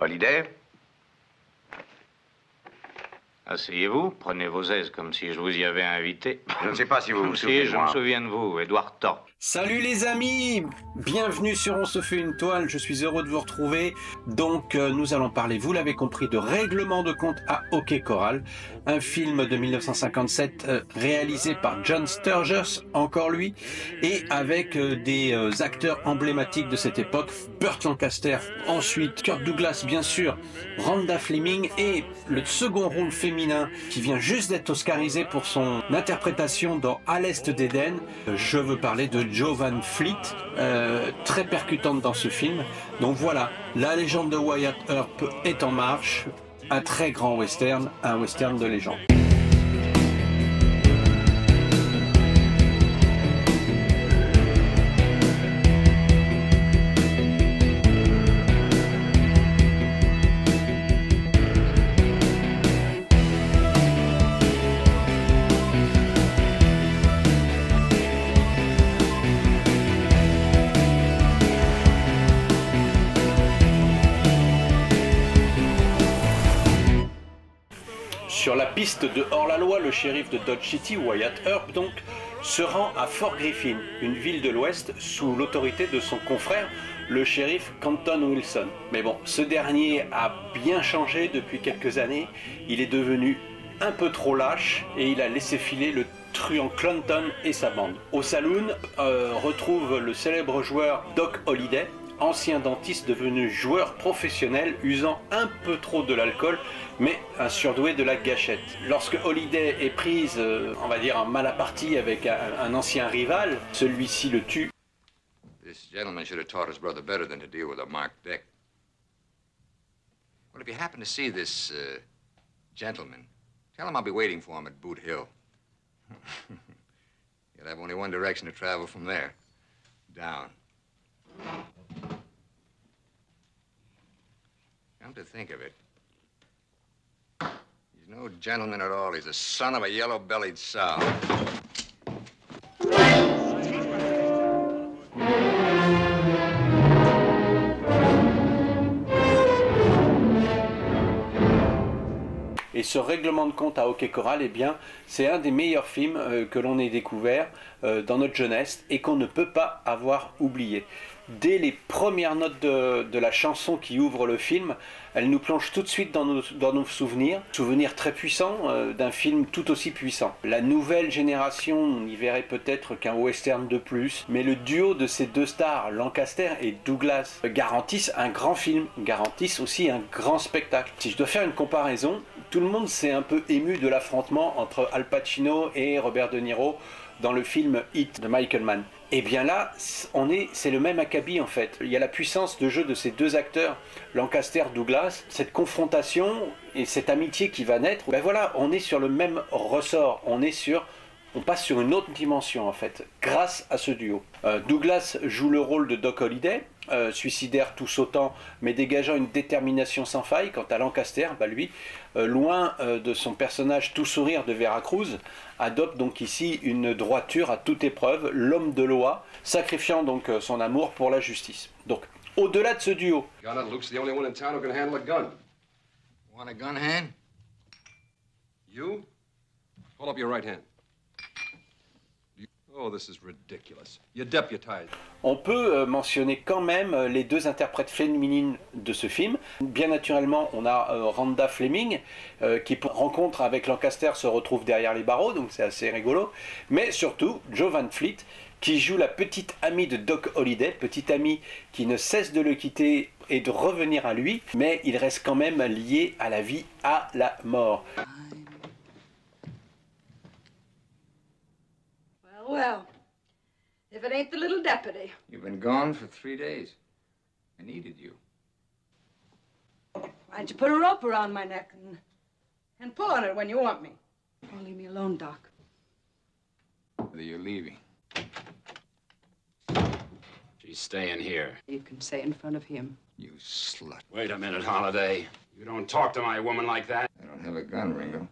Holiday. Asseyez-vous, prenez vos aises comme si je vous y avais invité. Je ne sais pas si vous vous souvenez Si, de je moi. me souviens de vous, Edward Thorpe. Salut les amis, bienvenue sur On se fait une toile, je suis heureux de vous retrouver. Donc nous allons parler, vous l'avez compris, de Règlement de compte à Hockey Coral, un film de 1957 réalisé par John Sturges, encore lui, et avec des acteurs emblématiques de cette époque, Burt Lancaster, ensuite Kirk Douglas bien sûr, Rhonda Fleming et le second rôle féminin qui vient juste d'être oscarisé pour son interprétation dans À l'Est d'Éden. Je veux parler de Jo Van Fleet, très percutante dans ce film. Donc voilà, la légende de Wyatt Earp est en marche, un très grand western, un western de légende. Sur la piste de hors-la-loi, le shérif de Dodge City, Wyatt Earp donc, se rend à Fort Griffin, une ville de l'Ouest, sous l'autorité de son confrère, le shérif Canton Wilson. Mais bon, ce dernier a bien changé depuis quelques années, il est devenu un peu trop lâche et il a laissé filer le truand Clanton et sa bande. Au saloon, retrouve le célèbre joueur Doc Holliday, ancien dentiste devenu joueur professionnel, usant un peu trop de l'alcool, mais un surdoué de la gâchette. Lorsque Holliday est prise, on va dire, en mal à partie avec un ancien rival, celui-ci le tue. This gentleman should have taught his brother better than to deal with a marked deck. Well, if you happen to see this gentleman, tell him I'll be waiting for him at Boot Hill. You'll have only one direction to travel from there, down. Come to think of it, he's no gentleman at all. He's a son of a yellow-bellied sow. Et ce règlement de compte à Hockey Coral, eh bien, c'est un des meilleurs films que l'on ait découvert dans notre jeunesse et qu'on ne peut pas avoir oublié. Dès les premières notes de la chanson qui ouvre le film, elle nous plonge tout de suite dans nos souvenirs. Souvenirs très puissants d'un film tout aussi puissant. La nouvelle génération y verrait peut-être qu'un western de plus, mais le duo de ces deux stars, Lancaster et Douglas, garantissent un grand film, garantissent aussi un grand spectacle. Si je dois faire une comparaison, tout le monde s'est un peu ému de l'affrontement entre Al Pacino et Robert De Niro dans le film Hit de Michael Mann. Et bien là, c'est le même acabit en fait. Il y a la puissance de jeu de ces deux acteurs, Lancaster-Douglas, cette confrontation et cette amitié qui va naître. Ben voilà, on est sur le même ressort, on passe sur une autre dimension en fait, grâce à ce duo. Douglas joue le rôle de Doc Holliday, suicidaire tout sautant, mais dégageant une détermination sans faille. Quant à Lancaster, bah lui, loin de son personnage tout sourire de Veracruz, adopte donc ici une droiture à toute épreuve, l'homme de loi, sacrifiant donc son amour pour la justice. Donc, au-delà de ce duo, Luke's the only one in town who can handle a gun. Want a gun hand? You? Hold up your right hand. Oh, this is ridiculous. You're deputized. on peut mentionner quand même les deux interprètes féminines de ce film. Bien naturellement, on a Rhonda Fleming, qui pour rencontre avec Lancaster se retrouve derrière les barreaux, donc c'est assez rigolo. Mais surtout, Jo Van Fleet, qui joue la petite amie de Doc Holliday, petite amie qui ne cesse de le quitter et de revenir à lui, mais il reste quand même lié à la vie, à la mort. Well, if it ain't the little deputy. You've been gone for 3 days. I needed you. Why'd you put a rope around my neck and pull on it when you want me? Oh, leave me alone, Doc. Whether you're leaving. She's staying here. You can say in front of him. You slut. Wait a minute, Holiday. You don't talk to my woman like that. I don't have a gun, Ringo.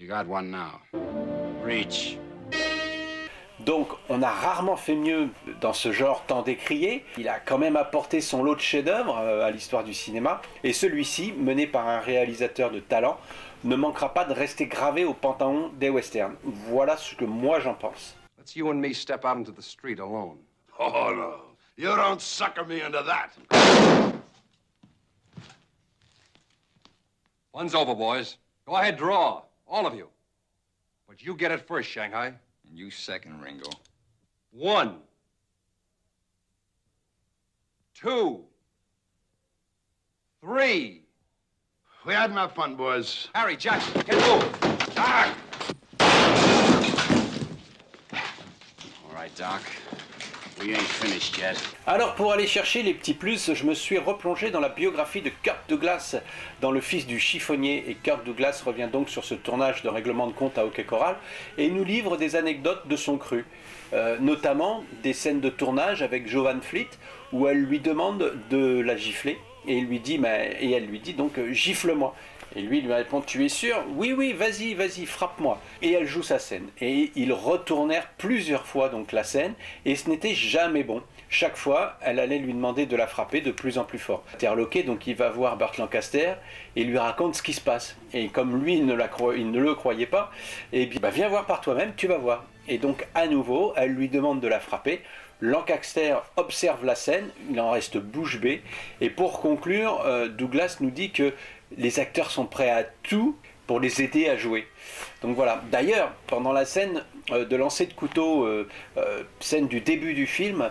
You got one now. Reach. Donc on a rarement fait mieux dans ce genre tant décrié. Il a quand même apporté son lot de chefs-d'œuvre à l'histoire du cinéma. Et celui-ci, mené par un réalisateur de talent, ne manquera pas de rester gravé au panthéon des westerns. Voilà ce que moi j'en pense. Let's you and me step out into the street alone. Oh, no. You don't sucker me into that. Fun's over, boys. Go ahead, draw. All of you. But you get it first, Shanghai. And you second, Ringo. 1, 2, 3. We had my fun, boys. Harry, Jackson, get moved. Doc! All right, Doc. We ain't finished yet. Alors pour aller chercher les petits plus, je me suis replongé dans la biographie de Kirk Douglas, dans Le Fils du chiffonnier, et Kirk Douglas revient donc sur ce tournage de Règlement de compte à Hockey Coral et nous livre des anecdotes de son cru, notamment des scènes de tournage avec Jo Van Fleet où elle lui demande de la gifler et elle lui dit donc gifle-moi. Et lui répond, tu es sûr? Oui, oui, vas-y, vas-y, frappe-moi. Et elle joue sa scène. Et ils retournèrent plusieurs fois donc la scène, et ce n'était jamais bon. Chaque fois, elle allait lui demander de la frapper de plus en plus fort. Interloqué, donc il va voir Burt Lancaster et lui raconte ce qui se passe. Et comme lui, il ne le croyait pas, et bien, viens voir par toi-même, tu vas voir. Et donc, à nouveau, elle lui demande de la frapper. Lancaster observe la scène, il en reste bouche bée. Et pour conclure, Douglas nous dit que les acteurs sont prêts à tout pour les aider à jouer. Donc voilà. D'ailleurs, pendant la scène de lancer de couteau, scène du début du film,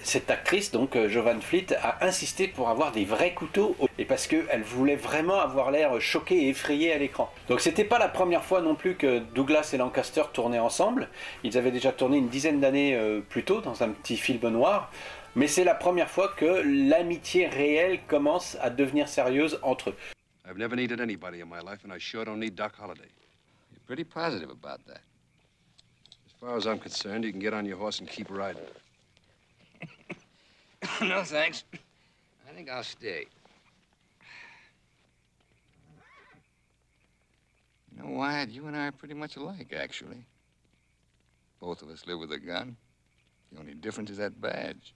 cette actrice, donc Jo Van Fleet, a insisté pour avoir des vrais couteaux, et parce qu'elle voulait vraiment avoir l'air choquée et effrayée à l'écran. Donc c'était pas la première fois non plus que Douglas et Lancaster tournaient ensemble. Ils avaient déjà tourné une dizaine d'années plus tôt dans un petit film noir. Mais c'est la première fois que l'amitié réelle commence à devenir sérieuse entre eux. I've never needed anybody in my life, and I sure don't need Doc Holliday. You're pretty positive about that. As far as I'm concerned, you can get on your horse and keep riding. No, thanks. I think I'll stay. You know, Wyatt, you and I are pretty much alike, actually. Both of us live with a gun. The only difference is that badge.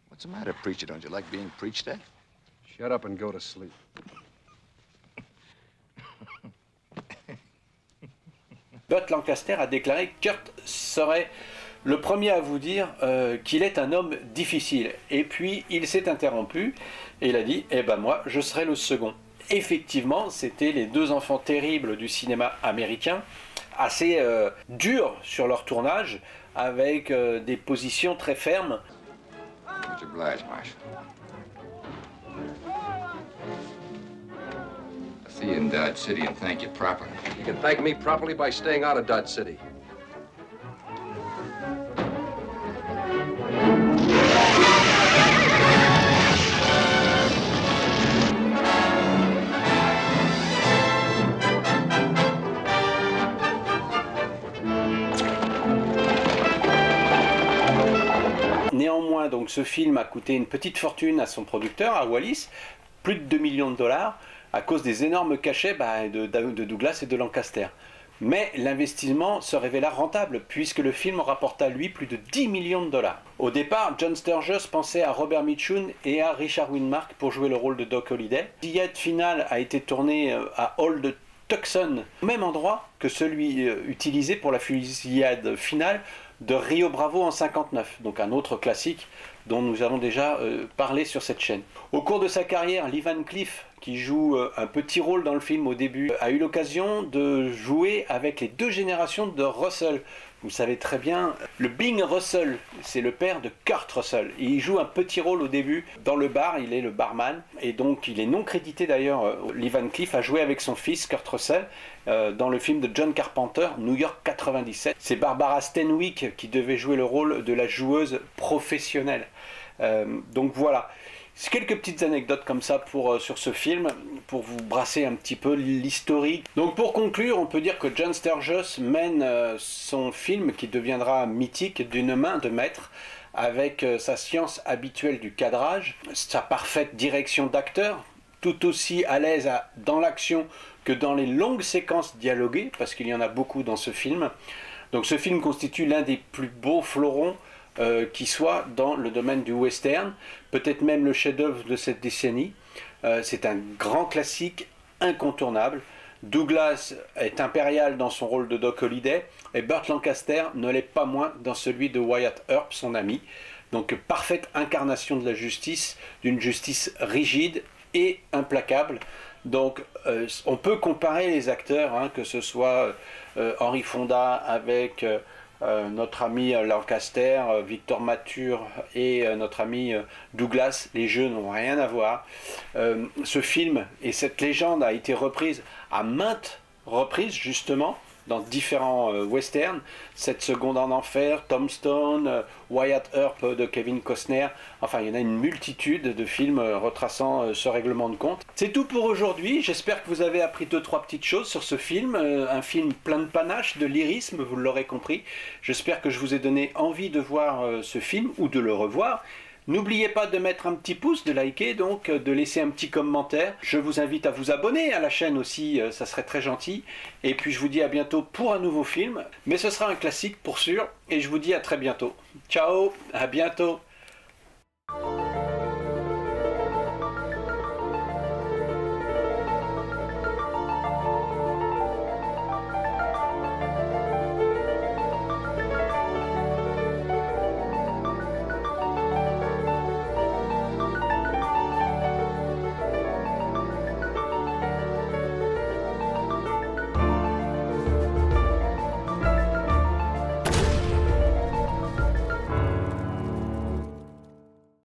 What's the matter, preacher? Don't you like being preached at? Shut up and go to sleep. Burt Lancaster a déclaré que Kurt serait le premier à vous dire qu'il est un homme difficile. Et puis il s'est interrompu et il a dit « Eh ben moi, je serai le second ». Effectivement, c'était les deux enfants terribles du cinéma américain, assez durs sur leur tournage, avec des positions très fermes. Much obliged, Marshal. I'll see you in Dodge City and thank you properly. You can thank me properly by staying out of Dodge City. Néanmoins, donc, ce film a coûté une petite fortune à son producteur, à Wallis, plus de 2 millions de dollars, à cause des énormes cachets de Douglas et de Lancaster. Mais l'investissement se révéla rentable, puisque le film rapporta lui plus de 10 millions de dollars. Au départ, John Sturges pensait à Robert Mitchum et à Richard Widmark pour jouer le rôle de Doc Holliday. Le fusillade final a été tourné à Old Tucson, au même endroit que celui utilisé pour la fusillade finale de Rio Bravo en 59, donc un autre classique dont nous avons déjà parlé sur cette chaîne. Au cours de sa carrière, Lee Van Cleef, qui joue un petit rôle dans le film au début, a eu l'occasion de jouer avec les deux générations de Russell. Vous savez très bien, le Bing Russell, c'est le père de Kurt Russell. Et il joue un petit rôle au début dans le bar, il est le barman. Et donc il est non crédité d'ailleurs, Lee Van Cleef a joué avec son fils Kurt Russell dans le film de John Carpenter, New York 97. C'est Barbara Stanwyck qui devait jouer le rôle de la joueuse professionnelle. Donc voilà. Quelques petites anecdotes comme ça sur ce film, pour vous brasser un petit peu l'historique. Donc pour conclure, on peut dire que John Sturges mène son film, qui deviendra mythique, d'une main de maître, avec sa science habituelle du cadrage, sa parfaite direction d'acteur, tout aussi à l'aise dans l'action que dans les longues séquences dialoguées, parce qu'il y en a beaucoup dans ce film, Donc ce film constitue l'un des plus beaux fleurons qui soit dans le domaine du western, peut-être même le chef-d'œuvre de cette décennie. C'est un grand classique incontournable. Douglas est impérial dans son rôle de Doc Holliday et Burt Lancaster ne l'est pas moins dans celui de Wyatt Earp, son ami. Donc parfaite incarnation de la justice, d'une justice rigide et implacable. Donc on peut comparer les acteurs, hein, que ce soit Henry Fonda avec notre ami Lancaster, Victor Mature et notre ami Douglas. Les jeux n'ont rien à voir. Ce film et cette légende a été reprise à maintes reprises justement dans différents westerns, 7 secondes en enfer, Tombstone, Wyatt Earp de Kevin Costner, enfin il y en a une multitude de films retraçant ce règlement de compte. C'est tout pour aujourd'hui, j'espère que vous avez appris 2-3 petites choses sur ce film, un film plein de panache, de lyrisme, vous l'aurez compris. J'espère que je vous ai donné envie de voir ce film ou de le revoir. N'oubliez pas de mettre un petit pouce, de liker, donc de laisser un petit commentaire. Je vous invite à vous abonner à la chaîne aussi, ça serait très gentil. Et puis je vous dis à bientôt pour un nouveau film, mais ce sera un classique pour sûr. Et je vous dis à très bientôt. Ciao, à bientôt.